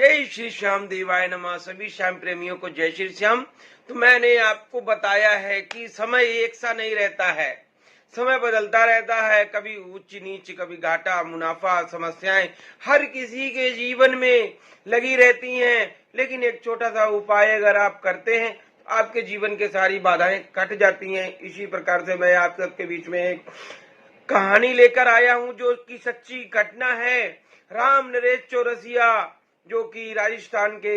जय श्री श्याम देवाय नमः। सभी श्याम प्रेमियों को जय श्री श्याम। तो मैंने आपको बताया है कि समय एक सा नहीं रहता है, समय बदलता रहता है। कभी उच्च नीच, कभी घाटा मुनाफा, समस्याएं हर किसी के जीवन में लगी रहती हैं। लेकिन एक छोटा सा उपाय अगर आप करते हैं तो आपके जीवन के सारी बाधाएं कट जाती हैं। इसी प्रकार से मैं आप सबके बीच में एक कहानी लेकर आया हूं जो कि सच्ची घटना है। राम नरेश चौरसिया जो कि राजस्थान के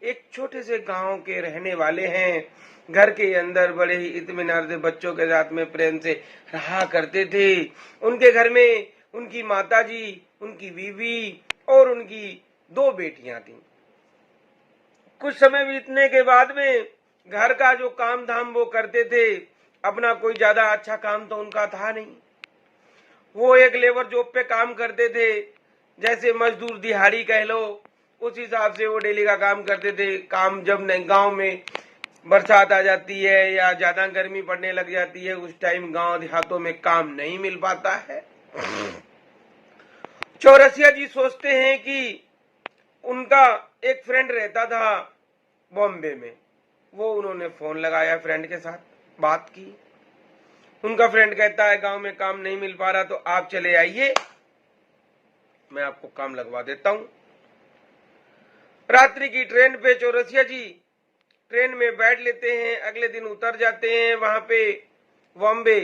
एक छोटे से गांव के रहने वाले हैं, घर के अंदर बड़े ही इत्मीनान से बच्चों के साथ में प्रेम से रहा करते थे। उनके घर में उनकी माताजी, उनकी बीवी और उनकी 2 बेटियां थीं। कुछ समय बीतने के बाद में घर का जो काम धाम वो करते थे, अपना कोई ज्यादा अच्छा काम तो उनका था नहीं। वो एक लेबर जॉब पे काम करते थे, जैसे मजदूर दिहाड़ी कह लो, उस हिसाब से वो डेली का काम करते थे। काम जब गांव में बरसात आ जाती है या ज्यादा गर्मी पड़ने लग जाती है, उस टाइम गांव देहातों में काम नहीं मिल पाता है। चौरसिया जी सोचते हैं कि उनका एक फ्रेंड रहता था बॉम्बे में, वो उन्होंने फोन लगाया, फ्रेंड के साथ बात की। उनका फ्रेंड कहता है गांव में काम नहीं मिल पा रहा, तो आप चले आइए, मैं आपको काम लगवा देता हूं। रात्रि की ट्रेन पे चौरसिया जी ट्रेन में बैठ लेते हैं, अगले दिन उतर जाते हैं। वहां पे बॉम्बे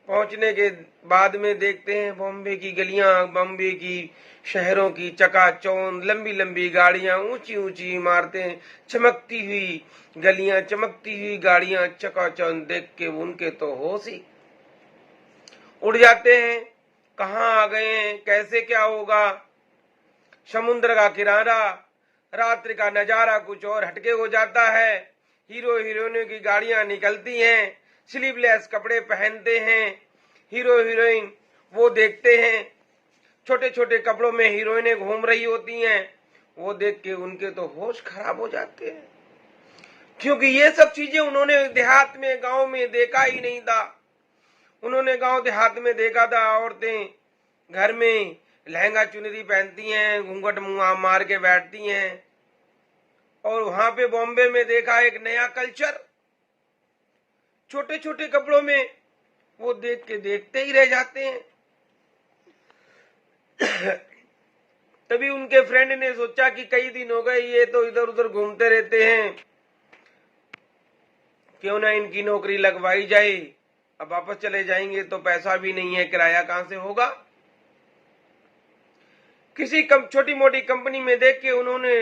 पहुंचने के बाद में देखते हैं बॉम्बे की गलियां, बॉम्बे की शहरों की चकाचौंध, लंबी लंबी गाड़ियां, ऊंची ऊंची इमारतें, चमकती हुई गलियां, चमकती हुई गाड़ियां, चकाचौंध देख के उनके तो होश ही उड़ जाते हैं। कहाँ आ गए हैं, कैसे क्या होगा। समुद्र का किनारा, रात्रि का नजारा कुछ और हटके हो जाता है। हीरो हीरोइनों की गाड़ियां निकलती हैं, स्लीवलेस कपड़े पहनते हैं हीरो हीरोइन, वो देखते हैं। छोटे छोटे कपड़ों में हीरोइनें घूम रही होती हैं, वो देख के उनके तो होश खराब हो जाते हैं, क्योंकि ये सब चीजें उन्होंने देहात में, गांव में देखा ही नहीं था। उन्होंने गांव देहात में देखा था औरतें घर में लहंगा चुनरी पहनती हैं, घूंघट मुंह मार के बैठती हैं। और वहां पे बॉम्बे में देखा एक नया कल्चर, छोटे छोटे कपड़ों में, वो देख के देखते ही रह जाते हैं। तभी उनके फ्रेंड ने सोचा कि कई दिन हो गए ये तो इधर उधर घूमते रहते हैं, क्यों ना इनकी नौकरी लगवाई जाए। अब वापस चले जाएंगे तो पैसा भी नहीं है, किराया कहां से होगा। किसी छोटी मोटी कंपनी में देख के उन्होंने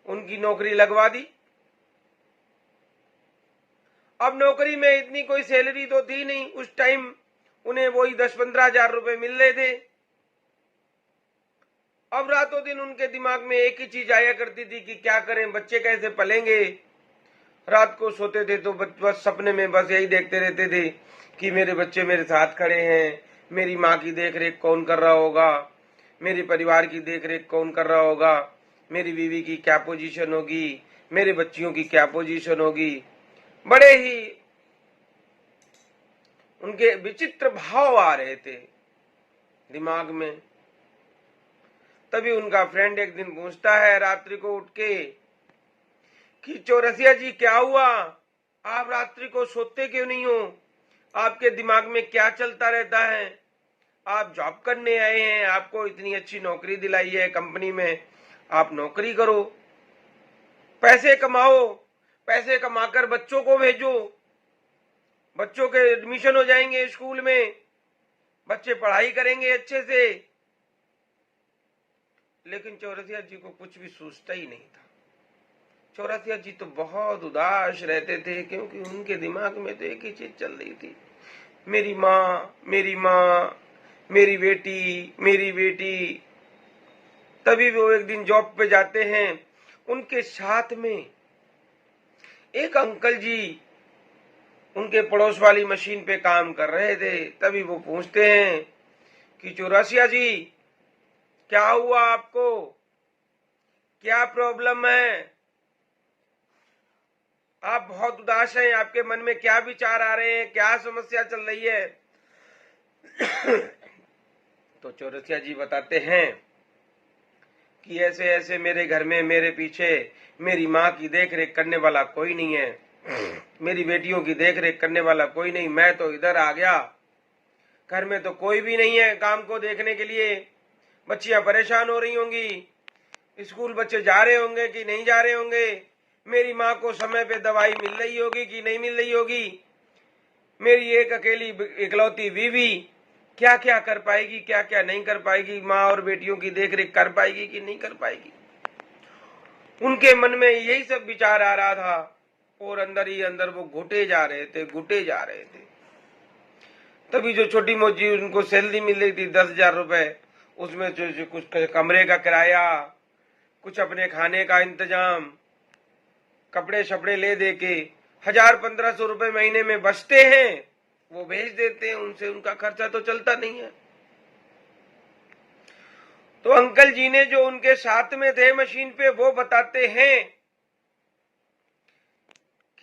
उनकी नौकरी लगवा दी। अब नौकरी में इतनी कोई सैलरी तो थी नहीं, उस टाइम उन्हें वही 10-15 हजार रुपए मिल रहे थे। अब रातों दिन उनके दिमाग में एक ही चीज आया करती थी कि क्या करें, बच्चे कैसे पलेंगे। रात को सोते थे तो बस सपने में बस यही देखते रहते थे कि मेरे बच्चे मेरे साथ खड़े हैं, मेरी माँ की देख रेख कौन कर रहा होगा, मेरे परिवार की देख रेख कौन कर रहा होगा, मेरी बीवी की क्या पोजीशन होगी, मेरे बच्चियों की क्या पोजीशन होगी। बड़े ही उनके विचित्र भाव आ रहे थे दिमाग में। तभी उनका फ्रेंड एक दिन पूछता है रात्रि को उठ के कि चौरसिया जी क्या हुआ, आप रात्रि को सोते क्यों नहीं हो, आपके दिमाग में क्या चलता रहता है। आप जॉब करने आए हैं, आपको इतनी अच्छी नौकरी दिलाई है कंपनी में, आप नौकरी करो, पैसे कमाओ, पैसे कमाकर बच्चों को भेजो, बच्चों के एडमिशन हो जाएंगे स्कूल में, बच्चे पढ़ाई करेंगे अच्छे से। लेकिन चौरसिया जी को कुछ भी सूझता ही नहीं था। चौरसिया जी तो बहुत उदास रहते थे, क्योंकि उनके दिमाग में तो एक ही चीज चल रही थी, मेरी माँ, मेरी माँ, मेरी बेटी, मेरी बेटी। तभी वो एक दिन जॉब पे जाते हैं, उनके साथ में एक अंकल जी उनके पड़ोस वाली मशीन पे काम कर रहे थे। तभी वो पूछते हैं कि चौरसिया जी क्या हुआ, आपको क्या प्रॉब्लम है, आप बहुत उदास हैं, आपके मन में क्या विचार आ रहे हैं, क्या समस्या चल रही है। तो चौरसिया जी बताते हैं कि ऐसे ऐसे मेरे घर में मेरे पीछे मेरी माँ की देख रेख करने वाला कोई नहीं है, मेरी बेटियों की देख रेख करने वाला कोई नहीं, मैं तो इधर आ गया, घर में तो कोई भी नहीं है काम को देखने के लिए, बच्चियां परेशान हो रही होंगी, स्कूल बच्चे जा रहे होंगे कि नहीं जा रहे होंगे, मेरी माँ को समय पे दवाई मिल रही होगी कि नहीं मिल रही होगी, मेरी एक अकेली इकलौती बीवी क्या क्या कर पाएगी, क्या क्या नहीं कर पाएगी, माँ और बेटियों की देखरेख कर पाएगी कि नहीं कर पाएगी। उनके मन में यही सब विचार आ रहा था और अंदर ही अंदर वो घुटे जा रहे थे। तभी जो छोटी मोटी उनको सैलरी मिल रही थी 10,000 रुपए, उसमें जो कुछ कमरे का किराया, कुछ अपने खाने का इंतजाम, कपड़े शपड़े ले दे के 1,000-1,500 रुपए महीने में बचते हैं, वो भेज देते हैं, उनसे उनका खर्चा तो चलता नहीं है। तो अंकल जी ने जो उनके साथ में थे मशीन पे, वो बताते हैं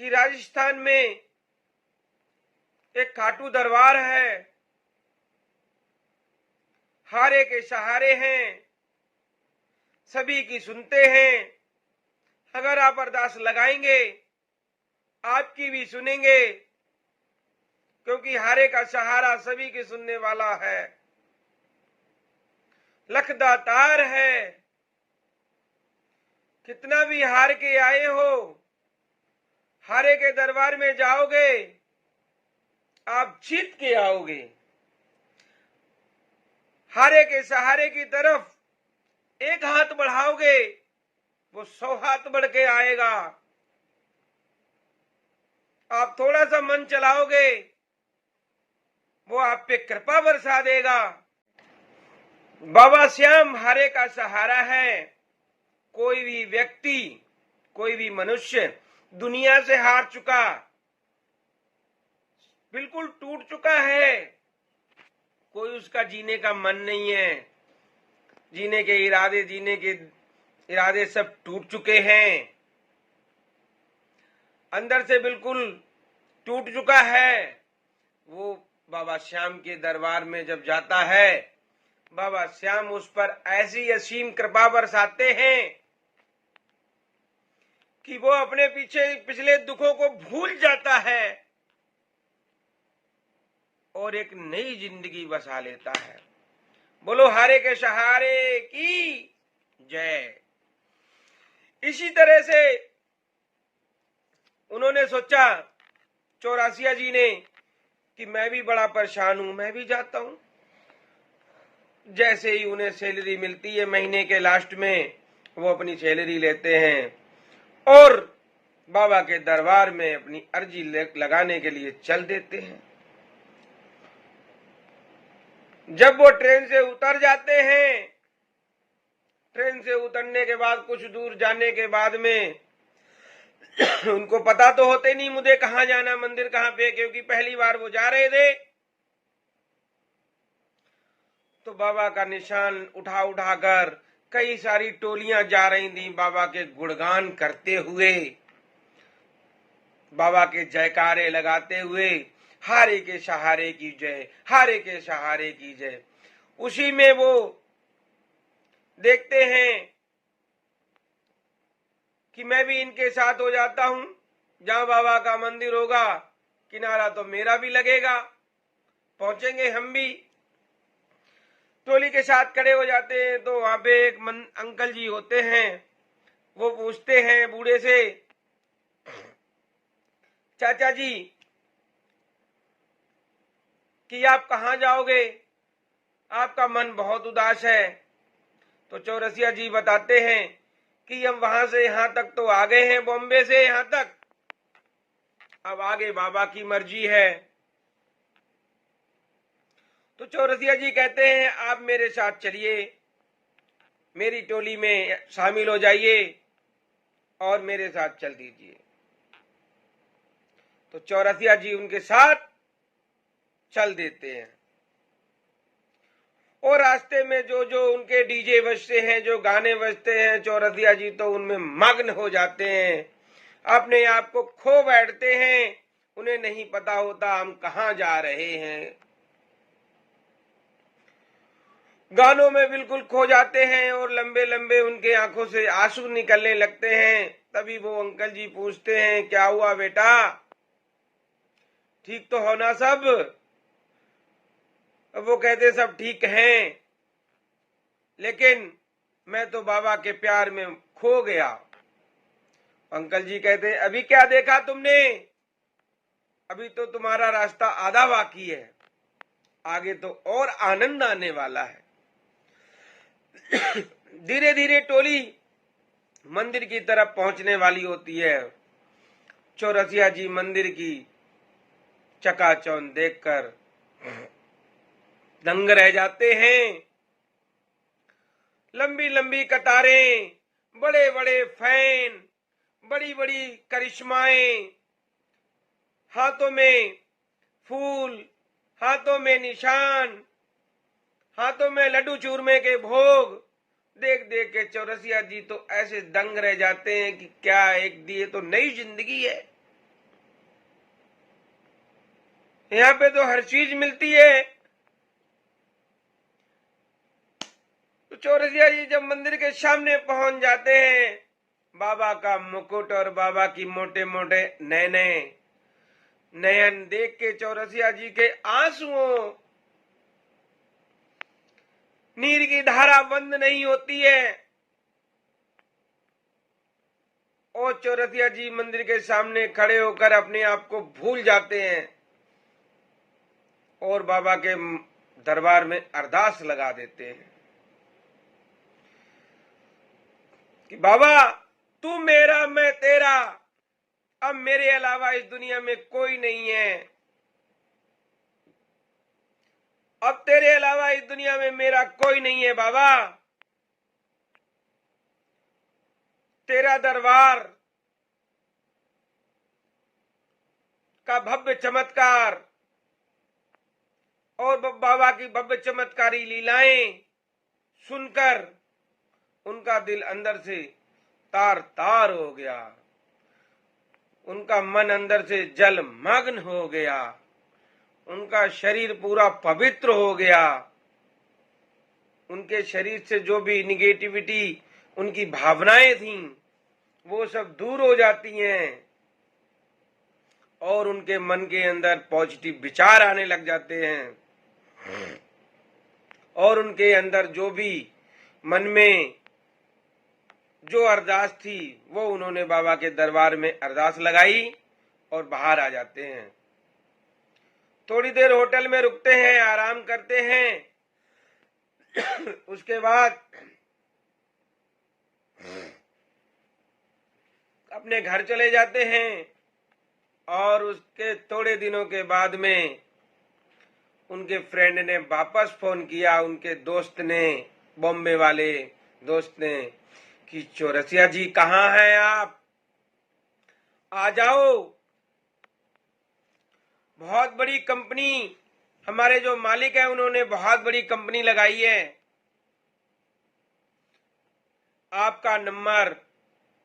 कि राजस्थान में एक खाटू दरबार है, हारे के सहारे हैं, सभी की सुनते हैं, अगर आप अरदास लगाएंगे आपकी भी सुनेंगे, क्योंकि हारे का सहारा सभी की सुनने वाला है, लखदातार है। कितना भी हार के आए हो, हारे के दरबार में जाओगे आप जीत के आओगे। हारे के सहारे की तरफ एक हाथ बढ़ाओगे वो 100 हाथ बढ़ के आएगा। आप थोड़ा सा मन चलाओगे वो आप पे कृपा बरसा देगा। बाबा श्याम हारे का सहारा है। कोई भी व्यक्ति, कोई भी मनुष्य दुनिया से हार चुका, बिल्कुल टूट चुका है, कोई उसका जीने का मन नहीं है, जीने के इरादे सब टूट चुके हैं, अंदर से बिल्कुल टूट चुका है। वो बाबा श्याम के दरबार में जब जाता है, बाबा श्याम उस पर ऐसी असीम कृपा बरसाते हैं कि वो अपने पिछले दुखों को भूल जाता है और एक नई जिंदगी बसा लेता है। बोलो हारे के सहारे की जय। इसी तरह से उन्होंने सोचा, चौरासिया जी ने, कि मैं भी बड़ा परेशान हूं, मैं भी जाता हूं। जैसे ही उन्हें सैलरी मिलती है महीने के लास्ट में, वो अपनी सैलरी लेते हैं और बाबा के दरबार में अपनी अर्जी लगाने के लिए चल देते हैं। जब वो ट्रेन से उतर जाते हैं, ट्रेन से उतरने के बाद कुछ दूर जाने के बाद में उनको पता तो होते नहीं मुझे कहाँ जाना, मंदिर कहाँ पे, क्योंकि पहली बार वो जा रहे थे। तो बाबा का निशान उठा उठाकर कई सारी टोलियां जा रही थी, बाबा के गुणगान करते हुए, बाबा के जयकारे लगाते हुए, हारे के सहारे की जय, हारे के सहारे की जय। उसी में वो देखते हैं कि मैं भी इनके साथ हो जाता हूं, जहां बाबा का मंदिर होगा किनारा तो मेरा भी लगेगा, पहुंचेंगे हम भी। टोली के साथ खड़े हो जाते हैं तो वहां पे एक अंकल जी होते हैं, वो पूछते हैं बूढ़े से, चाचा जी कि आप कहाँ जाओगे, आपका मन बहुत उदास है। तो चौरसिया जी बताते हैं कि हम वहां से यहां तक तो आ गए हैं, बॉम्बे से यहां तक, अब आगे बाबा की मर्जी है। तो चौरसिया जी कहते हैं आप मेरे साथ चलिए, मेरी टोली में शामिल हो जाइए और मेरे साथ चल दीजिए। तो चौरसिया जी उनके साथ चल देते हैं और रास्ते में जो जो उनके डीजे बजते हैं, जो गाने बजते हैं, चौरसिया जी तो उनमें मग्न हो जाते हैं, अपने आप को खो बैठते हैं, उन्हें नहीं पता होता हम कहाँ जा रहे हैं। गानों में बिल्कुल खो जाते हैं और लंबे लंबे उनके आंखों से आंसू निकलने लगते हैं। तभी वो अंकल जी पूछते हैं, क्या हुआ बेटा, ठीक तो हो ना सब? अब वो कहते सब ठीक हैं, लेकिन मैं तो बाबा के प्यार में खो गया। अंकल जी कहते हैं, अभी क्या देखा तुमने? अभी तो तुम्हारा रास्ता आधा बाकी है, आगे तो और आनंद आने वाला है। धीरे धीरे टोली मंदिर की तरफ पहुंचने वाली होती है। चौरसिया जी मंदिर की चकाचौंध देखकर दंग रह जाते हैं। लंबी लंबी कतारें, बड़े बड़े फैन, बड़ी बड़ी करिश्माएं, हाथों में फूल, हाथों में निशान, हाथों में लड्डू चूरमे के भोग देख देख के चौरसिया जी तो ऐसे दंग रह जाते हैं कि क्या एक दिए तो नई जिंदगी है। यहाँ पे तो हर चीज मिलती है। तो चौरसिया जी जब मंदिर के सामने पहुंच जाते हैं, बाबा का मुकुट और बाबा की मोटे मोटे नैने नयन देख के चौरसिया जी के आंसुओं नीर की धारा बंद नहीं होती है। और चौरसिया जी मंदिर के सामने खड़े होकर अपने आप को भूल जाते हैं और बाबा के दरबार में अरदास लगा देते हैं कि बाबा तू मेरा मैं तेरा, अब मेरे अलावा इस दुनिया में कोई नहीं है, अब तेरे अलावा इस दुनिया में मेरा कोई नहीं है। बाबा तेरा दरबार का भव्य चमत्कार और बाबा की भव्य चमत्कारी लीलाएं सुनकर उनका दिल अंदर से तार तार हो गया, उनका मन अंदर से जलमग्न हो गया, उनका शरीर पूरा पवित्र हो गया। उनके शरीर से जो भी निगेटिविटी उनकी भावनाएं थीं वो सब दूर हो जाती हैं और उनके मन के अंदर पॉजिटिव विचार आने लग जाते हैं और उनके अंदर जो भी मन में जो अरदास थी वो उन्होंने बाबा के दरबार में अरदास लगाई और बाहर आ जाते हैं। थोड़ी देर होटल में रुकते हैं, आराम करते हैं। उसके बाद अपने घर चले जाते हैं और उसके थोड़े दिनों के बाद में उनके फ्रेंड ने वापस फोन किया, उनके दोस्त ने, बॉम्बे वाले दोस्त ने, कि चौरसिया जी कहाँ हैं आप, आ जाओ, बहुत बड़ी कंपनी, हमारे जो मालिक है उन्होंने बहुत बड़ी कंपनी लगाई है, आपका नंबर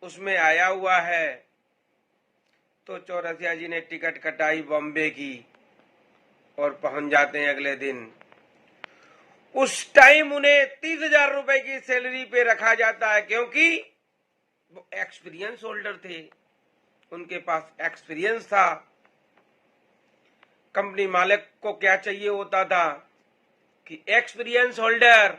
उसमें आया हुआ है। तो चौरसिया जी ने टिकट कटाई बॉम्बे की और पहुंच जाते हैं अगले दिन। उस टाइम उन्हें 30,000 रुपए की सैलरी पे रखा जाता है, क्योंकि वो एक्सपीरियंस होल्डर थे, उनके पास एक्सपीरियंस था। कंपनी मालिक को क्या चाहिए होता था कि एक्सपीरियंस होल्डर।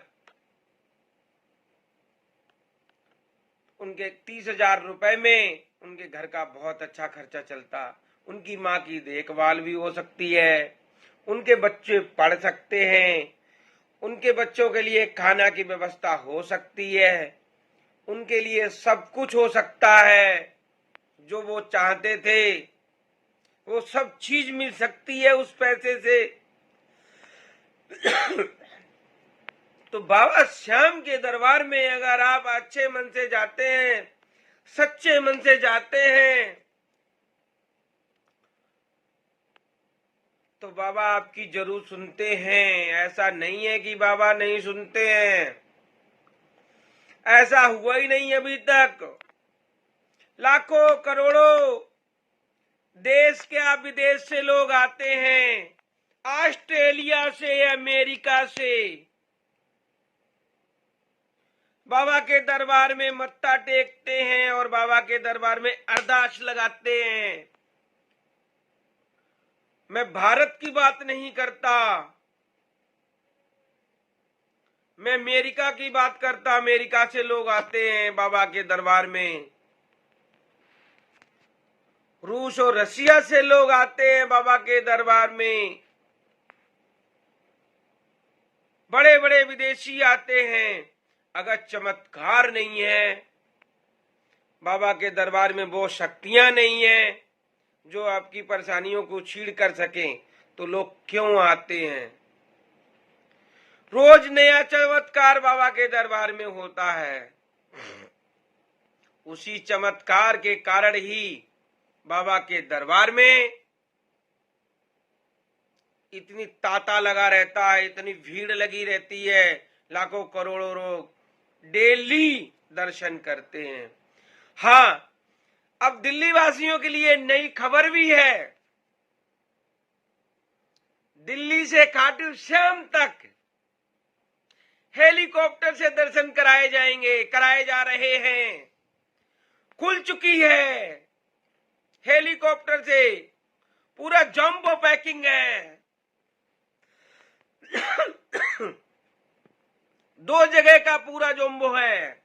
उनके 30,000 रुपए में उनके घर का बहुत अच्छा खर्चा चलता, उनकी माँ की देखभाल भी हो सकती है, उनके बच्चे पढ़ सकते हैं, उनके बच्चों के लिए खाना की व्यवस्था हो सकती है, उनके लिए सब कुछ हो सकता है, जो वो चाहते थे वो सब चीज मिल सकती है उस पैसे से। तो बाबा श्याम के दरबार में अगर आप अच्छे मन से जाते हैं, सच्चे मन से जाते हैं, तो बाबा आपकी जरूर सुनते हैं। ऐसा नहीं है कि बाबा नहीं सुनते हैं, ऐसा हुआ ही नहीं अभी तक। लाखों करोड़ों देश क्या विदेश से लोग आते हैं, ऑस्ट्रेलिया से, अमेरिका से, बाबा के दरबार में मत्था टेकते हैं और बाबा के दरबार में अरदास लगाते हैं। मैं भारत की बात नहीं करता, मैं अमेरिका की बात करता। अमेरिका से लोग आते हैं बाबा के दरबार में, रूस और रशिया से लोग आते हैं बाबा के दरबार में, बड़े बड़े विदेशी आते हैं। अगर चमत्कार नहीं है, बाबा के दरबार में वो शक्तियां नहीं है जो आपकी परेशानियों को छीड़ कर सकें, तो लोग क्यों आते हैं? रोज नया चमत्कार बाबा के दरबार में होता है। उसी चमत्कार के कारण ही बाबा के दरबार में इतनी तांता लगा रहता है, इतनी भीड़ लगी रहती है। लाखों करोड़ों लोग डेली दर्शन करते हैं। हाँ, अब दिल्ली वासियों के लिए नई खबर भी है। दिल्ली से खाटू श्याम तक हेलीकॉप्टर से दर्शन कराए जाएंगे, कराए जा रहे हैं। खुल चुकी है हेलीकॉप्टर से, पूरा जंबो पैकिंग है। 2 जगह का पूरा जंबो है।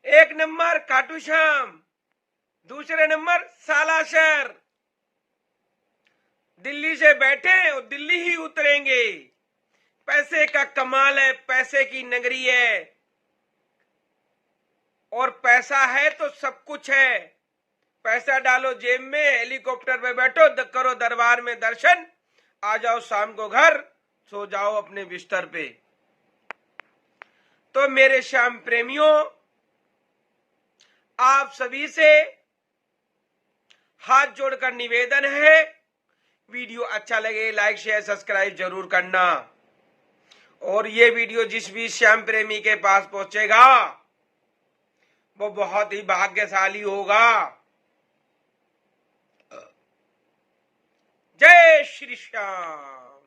एक नंबर खाटू श्याम, दूसरे नंबर सालासर। दिल्ली से बैठे और दिल्ली ही उतरेंगे। पैसे का कमाल है, पैसे की नगरी है, और पैसा है तो सब कुछ है। पैसा डालो जेब में, हेलीकॉप्टर पे बैठो, करो दरबार में दर्शन, आ जाओ शाम को घर, सो जाओ अपने बिस्तर पे। तो मेरे श्याम प्रेमियों, आप सभी से हाथ जोड़कर निवेदन है, वीडियो अच्छा लगे लाइक शेयर सब्सक्राइब जरूर करना। और ये वीडियो जिस भी श्याम प्रेमी के पास पहुंचेगा वो बहुत ही भाग्यशाली होगा। जय श्री श्याम।